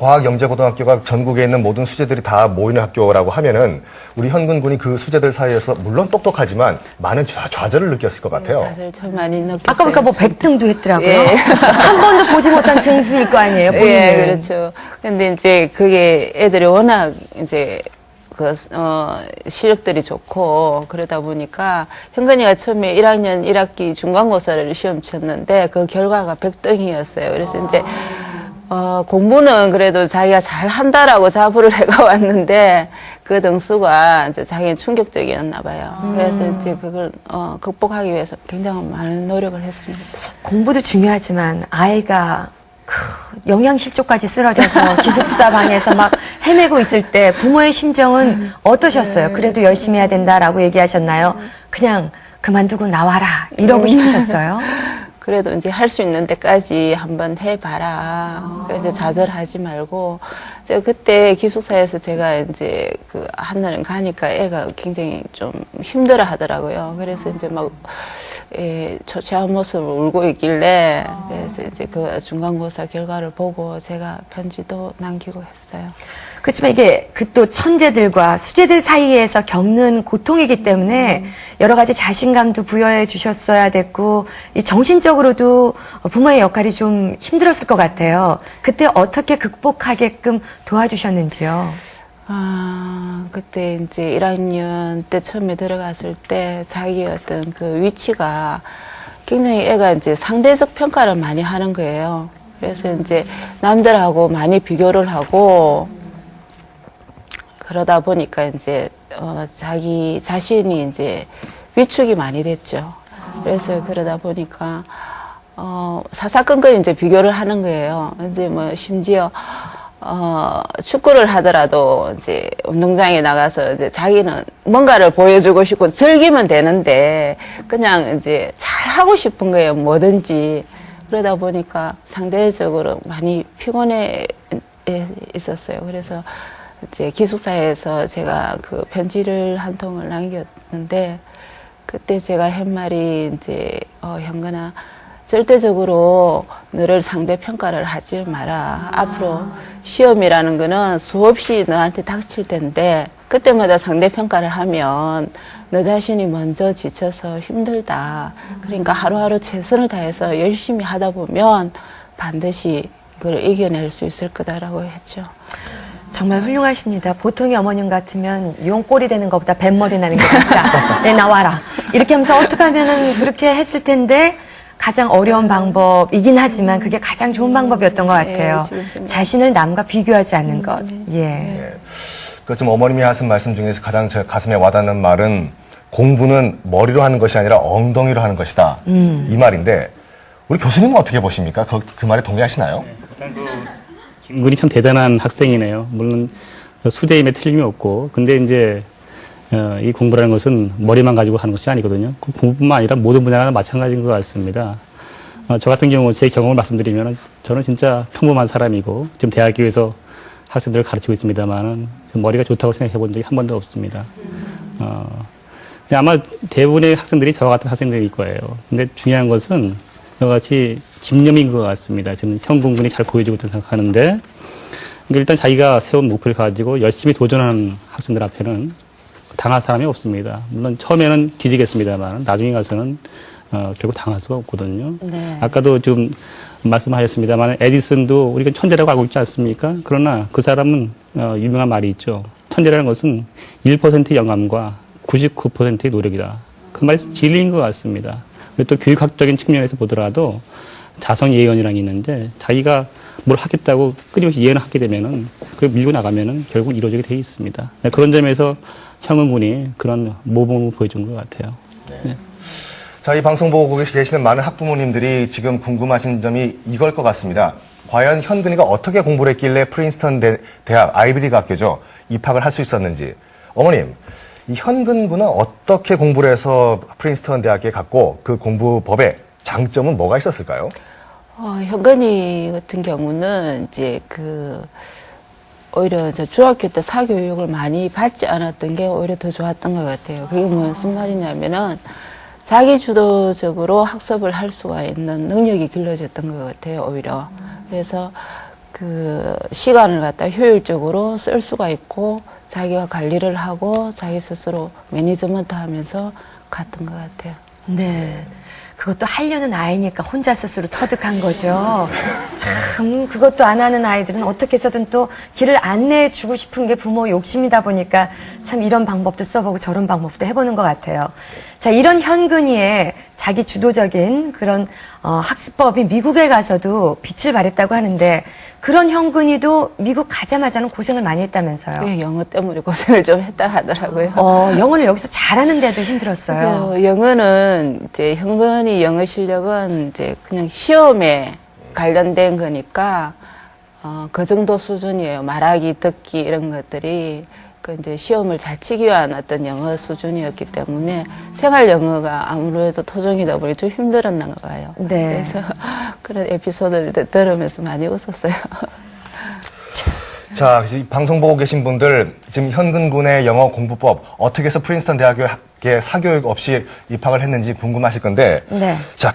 과학영재고등학교가 전국에 있는 모든 수재들이 다 모이는 학교라고 하면은 우리 현근 군이 그 수재들 사이에서 물론 똑똑하지만 많은 좌절을 느꼈을 것 같아요. 좌절 참 많이 느꼈어요. 아까 보니까 뭐 100등도 했더라고요. 예. 한 번도 보지 못한 등수일 거 아니에요, 본인은. 예, 그렇죠. 근데 이제 그게 애들이 워낙 이제 실력들이 좋고 그러다 보니까 현근이가 처음에 1학년 1학기 중간고사를 시험 쳤는데 그 결과가 100등이었어요. 그래서 이제 공부는 그래도 자기가 잘 한다라고 자부를 해가 왔는데 그 등수가 이제 자기는 충격적이었나 봐요. 그래서 이제 그걸 극복하기 위해서 굉장히 많은 노력을 했습니다. 공부도 중요하지만 아이가 영양실조까지 쓰러져서 기숙사 방에서 막 헤매고 있을 때 부모의 심정은 어떠셨어요? 그래도 열심히 해야 된다라고 얘기하셨나요? 그냥 그만두고 나와라 이러고 싶으셨어요? 그래도 이제 할 수 있는 데까지 한번 해봐라. 그래서 좌절하지 말고. 제가 그때 기숙사에서 제가 이제 그 한날은 가니까 애가 굉장히 좀 힘들어 하더라고요. 그래서 이제 막, 초췌한 모습을 울고 있길래, 그래서 이제 그 중간고사 결과를 보고 제가 편지도 남기고 했어요. 그렇지만 이게 그 또 천재들과 수재들 사이에서 겪는 고통이기 때문에 여러 가지 자신감도 부여해 주셨어야 됐고 이 정신적으로도 부모의 역할이 좀 힘들었을 것 같아요. 그때 어떻게 극복하게끔 도와주셨는지요? 그때 이제 1학년 때 처음에 들어갔을 때 자기 어떤 그 위치가 굉장히 애가 이제 상대적 평가를 많이 하는 거예요. 그래서 이제 남들하고 많이 비교를 하고 그러다 보니까 이제 자기 자신이 이제 위축이 많이 됐죠. 그래서 그러다 보니까 사사건건 이제 비교를 하는 거예요. 이제 뭐 심지어 축구를 하더라도 이제 운동장에 나가서 이제 자기는 뭔가를 보여주고 싶고 즐기면 되는데 그냥 이제 잘 하고 싶은 거예요. 뭐든지. 그러다 보니까 상대적으로 많이 피곤해 있었어요. 그래서 이제 기숙사에서 제가 그 편지를 한 통을 남겼는데 그때 제가 한 말이 이제 현근아 절대적으로 너를 상대 평가를 하지 마라. 앞으로 시험이라는 거는 수없이 너한테 닥칠 텐데 그때마다 상대 평가를 하면 너 자신이 먼저 지쳐서 힘들다. 그러니까 하루하루 최선을 다해서 열심히 하다 보면 반드시 그걸 이겨낼 수 있을 거다라고 했죠. 정말 훌륭하십니다. 보통의 어머님 같으면 용꼴이 되는 것보다 뱃머리 나는 게 낫다. 네, 나와라. 이렇게 하면서 어떻게 하면은 그렇게 했을 텐데 가장 어려운 방법이긴 하지만 그게 가장 좋은 방법이었던 것 같아요. 자신을 남과 비교하지 않는 것. 예. 네. 그 좀 어머님이 하신 말씀 중에서 가장 제 가슴에 와닿는 말은 공부는 머리로 하는 것이 아니라 엉덩이로 하는 것이다. 이 말인데 우리 교수님은 어떻게 보십니까? 그 말에 동의하시나요? 김군이 참 대단한 학생이네요. 물론 수재임에 틀림이 없고, 근데 이제 이 공부라는 것은 머리만 가지고 하는 것이 아니거든요. 공부뿐만 아니라 모든 분야가 마찬가지인 것 같습니다. 저 같은 경우 제 경험을 말씀드리면 저는 진짜 평범한 사람이고 지금 대학교에서 학생들을 가르치고 있습니다만은 머리가 좋다고 생각해 본 적이 한 번도 없습니다. 아마 대부분의 학생들이 저와 같은 학생들일 거예요. 근데 중요한 것은 여러 가지 집념인 것 같습니다. 지금 현 군군이 잘 보여주고 있다고 생각하는데 일단 자기가 세운 목표를 가지고 열심히 도전하는 학생들 앞에는 당할 사람이 없습니다. 물론 처음에는 뒤지겠습니다만 나중에 가서는 결국 당할 수가 없거든요. 네. 아까도 좀 말씀하셨습니다만 에디슨도 우리가 천재라고 알고 있지 않습니까? 그러나 그 사람은 유명한 말이 있죠. 천재라는 것은 1%의 영감과 99%의 노력이다. 그 말이 진리인 것 같습니다. 그리고 또 교육학적인 측면에서 보더라도 자성 예언이라는 게 있는데 자기가 뭘 하겠다고 끊임없이 예언을 하게 되면은 그걸 밀고 나가면은 결국 이루어지게 돼 있습니다. 그런 점에서 현근 군이 그런 모범을 보여준 것 같아요. 네. 자, 이 방송 보고 계시는 많은 학부모님들이 지금 궁금하신 점이 이걸 것 같습니다. 과연 현근이가 어떻게 공부를 했길래 프린스턴 대학 아이비리그 학교죠. 입학을 할 수 있었는지. 어머님, 이 현근 군은 어떻게 공부를 해서 프린스턴 대학에 갔고 그 공부법의 장점은 뭐가 있었을까요? 현근이 같은 경우는 이제 오히려 중학교 때 사교육을 많이 받지 않았던 게 오히려 더 좋았던 것 같아요. 그게 무슨 말이냐면은 자기 주도적으로 학습을 할 수가 있는 능력이 길러졌던 것 같아요, 오히려. 그래서 그 시간을 갖다 효율적으로 쓸 수가 있고 자기가 관리를 하고 자기 스스로 매니지먼트 하면서 갔던 것 같아요. 네. 그것도 하려는 아이니까 혼자 스스로 터득한 거죠. 참, 그것도 안 하는 아이들은 어떻게 해서든 또 길을 안내해 주고 싶은 게 부모 욕심이다 보니까 참 이런 방법도 써보고 저런 방법도 해보는 것 같아요. 자, 이런 현근이의 자기 주도적인 그런 학습법이 미국에 가서도 빛을 발했다고 하는데 그런 현근이도 미국 가자마자는 고생을 많이 했다면서요. 예, 영어 때문에 고생을 좀 했다 하더라고요. 영어를 여기서 잘하는데도 힘들었어요. 그래서 영어는 이제 현근이 영어 실력은 이제 그냥 시험에 관련된 거니까 그 정도 수준이에요. 말하기, 듣기 이런 것들이 그 이제 시험을 잘 치기 위한 어떤 영어 수준이었기 때문에 생활 영어가 아무래도 토종이다 보니 좀 힘들었나 봐요. 네. 그래서 그런 에피소드를 들으면서 많이 웃었어요. 자, 이 방송 보고 계신 분들 지금 현근 군의 영어 공부법 어떻게 해서 프린스턴 대학교에 사교육 없이 입학을 했는지 궁금하실 건데, 네. 자,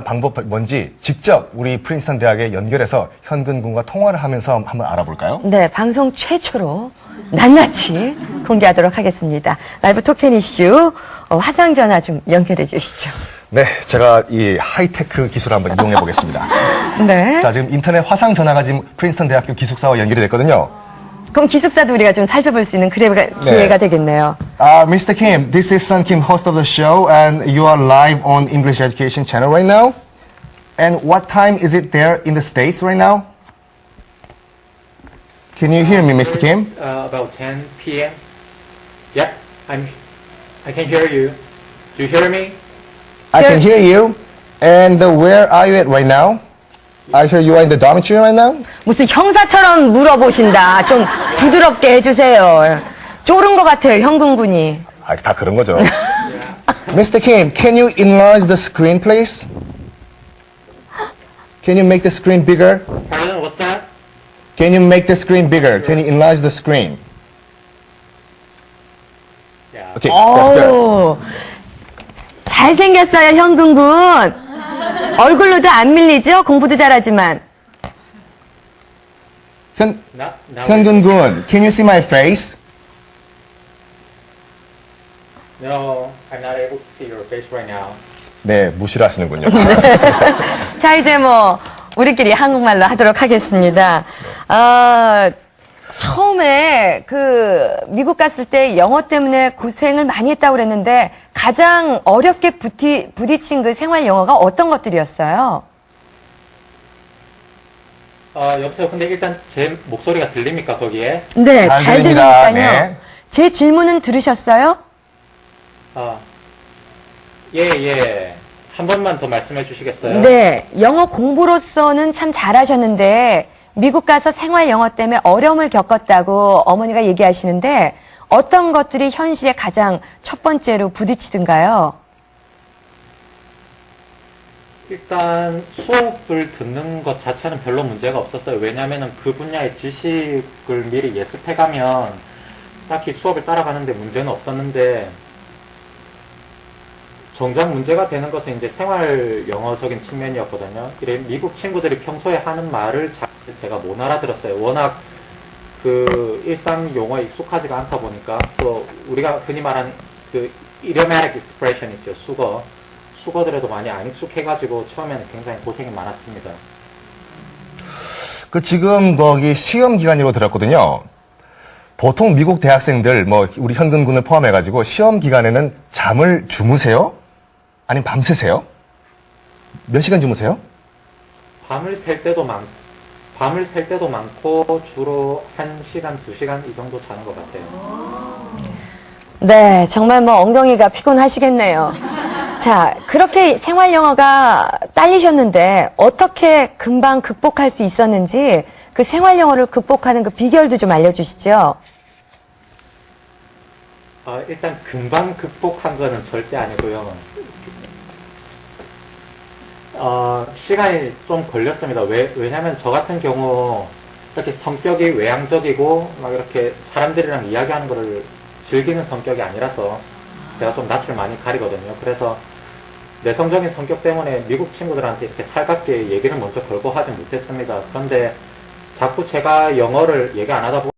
방법 뭔지 직접 우리 프린스턴 대학에 연결해서 현근 군과 통화를 하면서 한번 알아볼까요? 네, 방송 최초로 낱낱이 공개하도록 하겠습니다. 라이브 토큰 이슈 화상 전화 좀 연결해 주시죠. 네, 제가 이 하이테크 기술을 한번 이용해 보겠습니다. 네. 자, 지금 인터넷 화상 전화가 지금 프린스턴 대학교 기숙사와 연결이 됐거든요. 그럼 기숙사도 우리가 좀 살펴볼 수 있는 기회가 되겠네요. Mr. Kim, this is Sun Kim, host of the show, and you are live on English Education Channel right now. And what time is it there in the States right now? Can you hear me, Mr. Kim? About 10 p.m. Yeah, I can hear you. Do you hear me? I can hear you. And where are you at right now? I hear you are in the dormitory right now. 무슨 형사처럼 물어보신다. 좀 부드럽게 해주세요. 쫄은 것 같아요, 현근 군이. 다 그런 거죠. Mr. Kim, can you enlarge the screen, please? Can you make the screen bigger? Pardon, what's that? Can you make the screen bigger? Can you enlarge the screen? Yeah. Okay, that's good. 오, 잘생겼어요, 현근 군. 얼굴로도 안 밀리죠? 공부도 잘하지만. 현근 군, can you see my face? No, I'm not able to see your face right now. 네, 무시를 하시는군요. 자, 이제 우리끼리 한국말로 하도록 하겠습니다. 처음에 미국 갔을 때 영어 때문에 고생을 많이 했다고 그랬는데 가장 어렵게 부딪힌 그 생활 영어가 어떤 것들이었어요? 여보세요. 근데 일단 제 목소리가 들립니까, 거기에? 네, 잘 잘 들립니다. 들리니까요. 네. 제 질문은 들으셨어요? 예. 한 번만 더 말씀해 주시겠어요? 네, 영어 공부로서는 참 잘하셨는데 미국 가서 생활 영어 때문에 어려움을 겪었다고 어머니가 얘기하시는데 어떤 것들이 현실에 가장 첫 번째로 부딪히던가요? 일단 수업을 듣는 것 자체는 별로 문제가 없었어요. 왜냐하면 그 분야의 지식을 미리 예습해가면 딱히 수업을 따라가는데 문제는 없었는데 정작 문제가 되는 것은 이제 생활 영어적인 측면이었거든요. 이래 미국 친구들이 평소에 하는 말을 제가 못 알아들었어요. 워낙 그 일상 용어에 익숙하지가 않다 보니까 또 우리가 흔히 말하는 그 idiomatic expression 있죠. 수거들에도 많이 안 익숙해가지고 처음에는 굉장히 고생이 많았습니다. 지금 거기 시험 기간이라고 들었거든요. 보통 미국 대학생들, 우리 현근 군을 포함해가지고 시험 기간에는 잠을 주무세요? 아니면 밤새세요? 몇 시간 주무세요? 밤을 샐 때도 많고 주로 1시간, 2시간 이 정도 자는 것 같아요. 네, 정말 엉덩이가 피곤하시겠네요. 자, 그렇게 생활 영어가 딸리셨는데 어떻게 금방 극복할 수 있었는지 그 생활 영어를 극복하는 그 비결도 좀 알려주시죠. 일단 금방 극복한 거는 절대 아니고요. 시간이 좀 걸렸습니다. 왜냐면 저 같은 경우 이렇게 성격이 외향적이고 막 이렇게 사람들이랑 이야기하는 거를 즐기는 성격이 아니라서 제가 좀 낯을 많이 가리거든요. 그래서 내성적인 성격 때문에 미국 친구들한테 이렇게 살갑게 얘기를 먼저 걸고 하지 못했습니다. 그런데 자꾸 제가 영어를 얘기 안 하다 보니